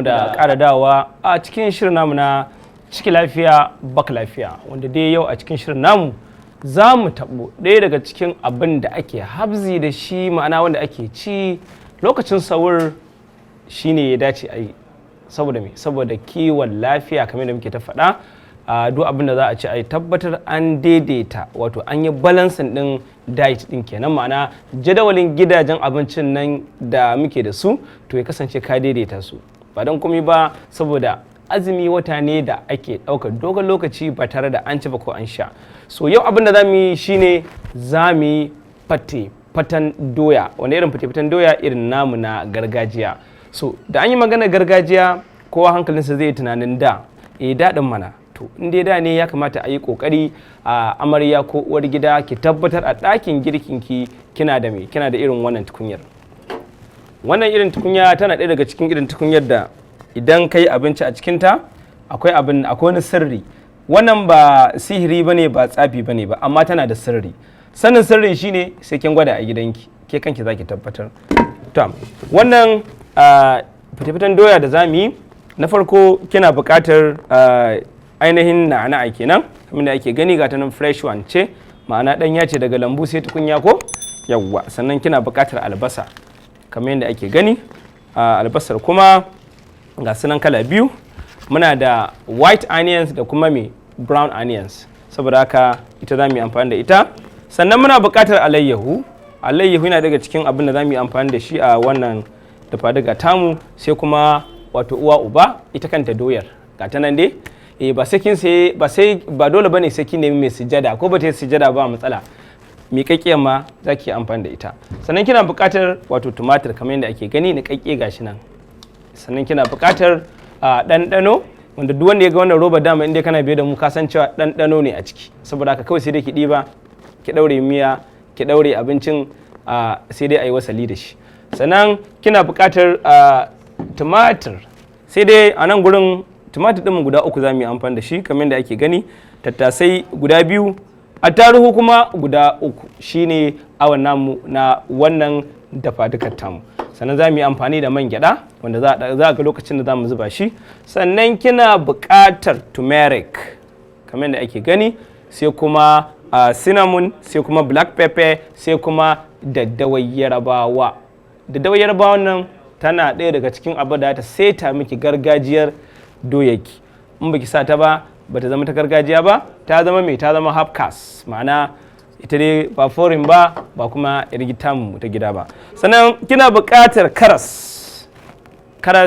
da ƙara dawa a cikin shirin namu na ciki lafiya baka lafiya, wanda dai yau a cikin shirin namu za mu taɓo ɗaya daga cikin abin da ake habzi da shi, ma'ana wanda ake ci lokacin sahur shine ya dace a yi. Saboda me? Saboda kiwon lafiya, kamar da muke ta faɗa, duk abin da za a ci a yi tabbatar an daidaita, wato an yi balansin ɗin diet ɗin kenan, ma'ana jadawalin gidajen abincin nan da muke da su to ya kasance ka daidaita su. Ba don komai ba, saboda azumi wata ne da ake ɗaukar dogon lokaci ba tare da an ci ba ko an sha. So yau abin da za mu yi shine za mu yi fatan doya, wanda irin fatan doya irin namu na gargajiya. So da an yi magana gargajiya, kowa hankalinsa zai tunanin da daɗin mana. To in dai da ne ya kamata a yi ƙoƙari a amarya ko uwar gida ki tabbatar a ɗakin girkinki kina da irin wannan tukunyar. Wannan irin tukunya tana ɗaya daga cikin irin tukunyar da idan ka yi abinci a cikinta akwai wani sirri. Wannan ba sihiri bane, ba tsafi bane ba, amma tana da sirri. Sanin sirrin shine sai kin gwada a gidanki, ke kanki zaki tabbatar. To wannan fate-faten doya da zamu yi, na farko kina buƙatar ainihin na'ana kenan, kamar da ake gani ga ta nan fresh one ce, ma'ana ɗanya ce daga lambu sai tukunya ko yawwa. Sannan kina buƙatar albasa kamar yadda ake gani, albasar kuma ga sunan kala biyu, muna da white onions da kuma brown onions, saboda haka ita za mu yi amfani da ita. Sannan muna buƙatar alayyahu yana daga cikin abin da za mu yi amfani da shi a wannan dafa daga tamu. Sai kuma wato uwa uba ita kanta doyar ga ta nan dai, ba dole bane sai kin nemi mai sujada, ko ba ta yi sujada ba matsala, miƙaƙƙiyar ma za ki yi amfani da ita. Sannan kina buƙatar wato tumatir kamar yadda ake gani na ƙaƙƙe gashi nan. Sannan kina buƙatar ɗanɗano, wanda duk wanda ya ga wannan roba dama inda kana biye da mu ka san cewa ɗanɗano ne a ciki, saboda haka kawai sai dai ki ɗiba ki ɗaure miya, ki ɗaure abincin, sai dai a yi wasali da shi. Sannan kina buƙatar tumatir, sai dai a nan gurin tumatir ɗin guda uku za mu yi amfani da shi kamar yadda ake gani, tattasai guda biyu, attaruhu kuma guda uku, shine awan namu na wannan dafa dukar tamu. Sannan za mu yi amfani da man gyaɗa, wanda za a ga lokacin da za mu zuba shi. Sannan kina buƙatar turmeric kamar da ake gani, sai kuma cinnamon, sai kuma black pepper, sai kuma daddawar yarabawa. Daddawar yarabawa nan tana ɗaya daga cikin abu da ta seta miki gargajiyar doyaki. In baki sa ta ba ta zama ta gargajiya ba, ta zama half caste, ma'ana ita dai ba foreign ba kuma irgitamu ta gida ba. Sannan kina buƙatar karas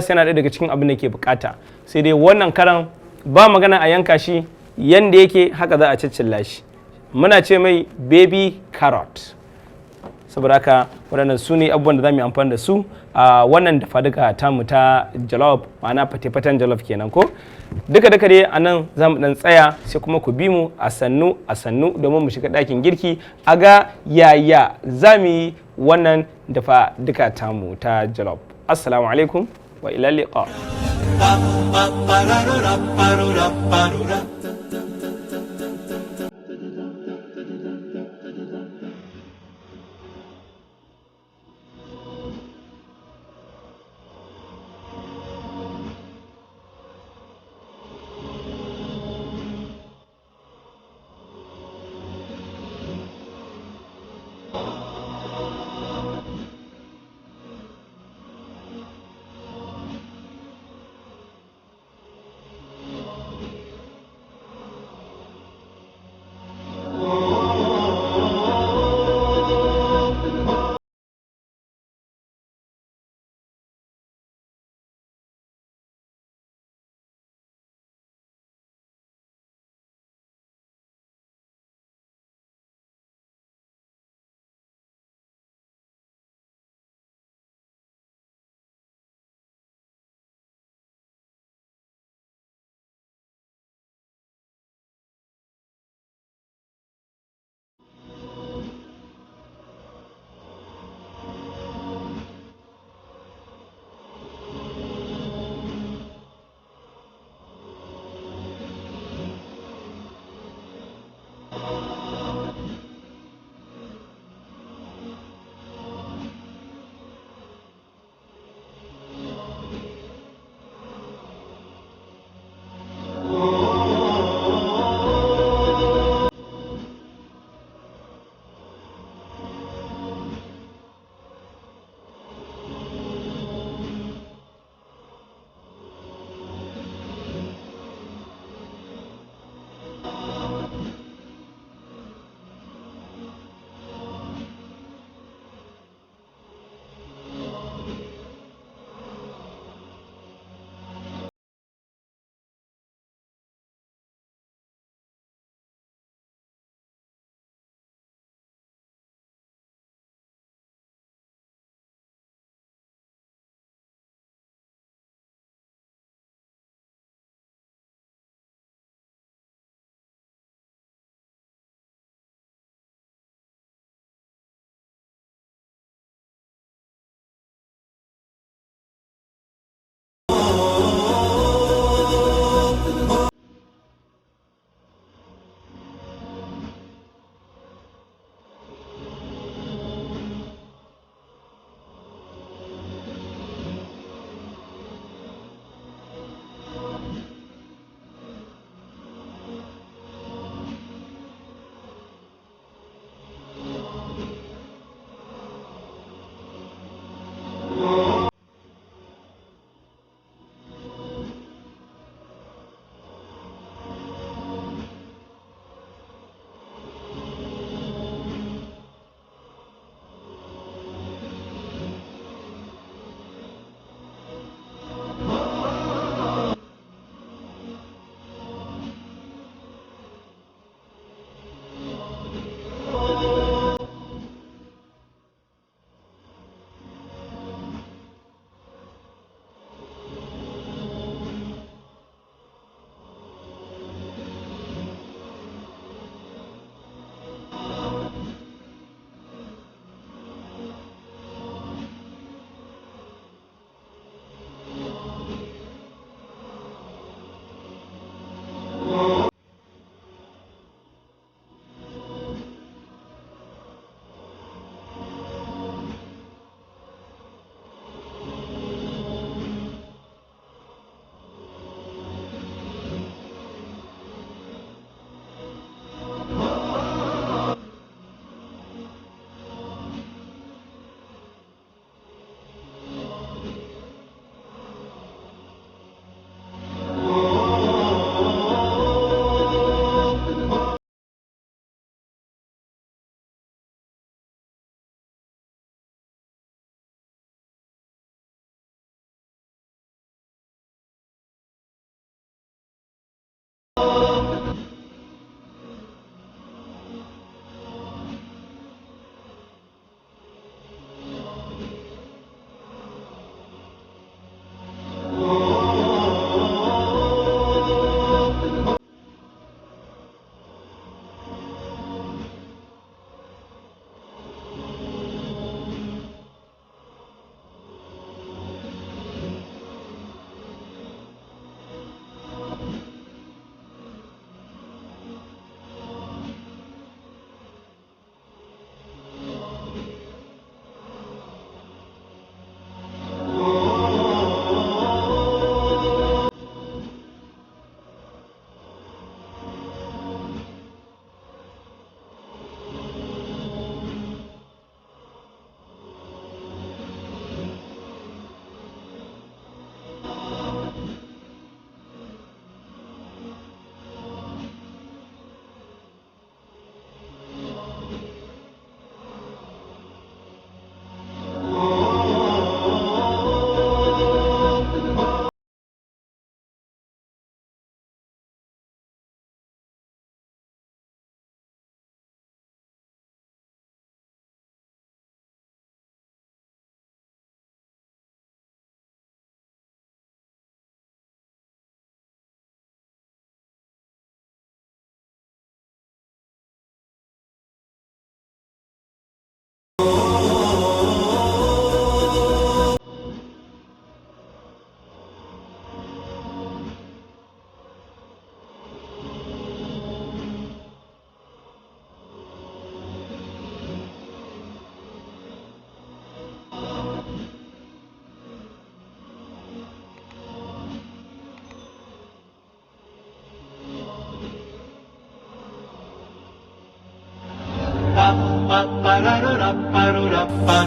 yana ɗaya daga cikin abin da ke buƙata, sai dai wannan karan ba magana a yanka shi yanda yake haka za a ciccilla shi, muna ce mai baby carrot. Saboda haka waɗannan su ne abubuwan da za mu yi amfani da su a wannan dafa duka tamu ta jollof, ma'ana fate-faten jollof kenan ko. Duka dai a nan za mu ɗan tsaya, sai kuma ku bi mu a sannu domin mu shiga ɗakin girki a ga yaya za mu yi wannan dafa duka tamu ta jollof. Assalamu alaikum wa ila liqa.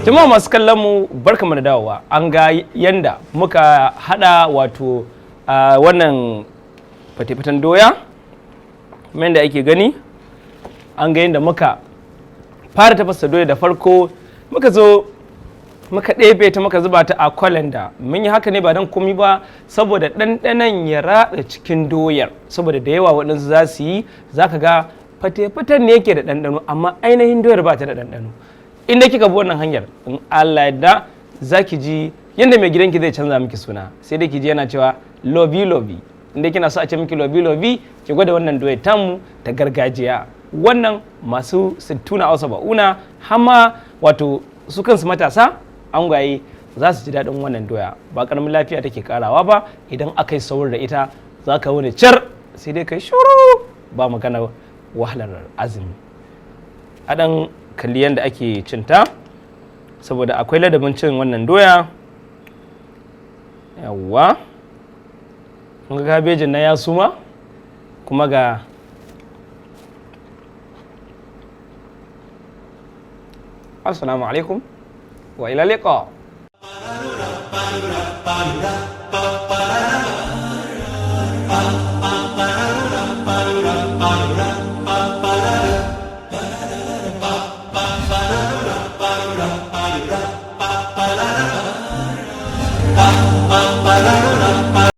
Jama'a masu kallon mu barkamu da dawowa. An ga yanda muka hada wato wannan fate-faten doya kamar yadda ake gani. An ga yanda muka fara tafasa doya da farko, muka zo muka ɗebe ta muka zuba ta a kwalanda. Mun yi haka ne ba don komai ba saboda ɗanɗanon ya ratsa cikin doyar, saboda da yawa waɗansu za su yi, za ka ga fate-faten ne yake da ɗanɗano amma ainihin doyar ba ta da ɗanɗano. Inda kika bi wannan hanyar, in Allah yadda za ki ji yadda mai gidanki zai canza miki suna, sai dai ki ji yana cewa lobi lobi. Inda kina so a ce miki lobi lobi, ki gwada wannan doyar tamu ta gargajiya. Wannan masu sittuna a ba'una, hama wato su kansu matasa angwaye za su ji daɗin wannan doya. Ba ƙaramin lafiya take karawa ba, idan aka yi saurin da ita za ka wani car sai dai kai shuru, ba magana wahalar azumi. A ɗan kalli yadda ake cinta, saboda akwai ladabin cin wannan doya. Yawwa, kun ga kabejin na ya suma, kuma ga assalamu alaikum wa ila liqa. Ba ba ba ba ba ba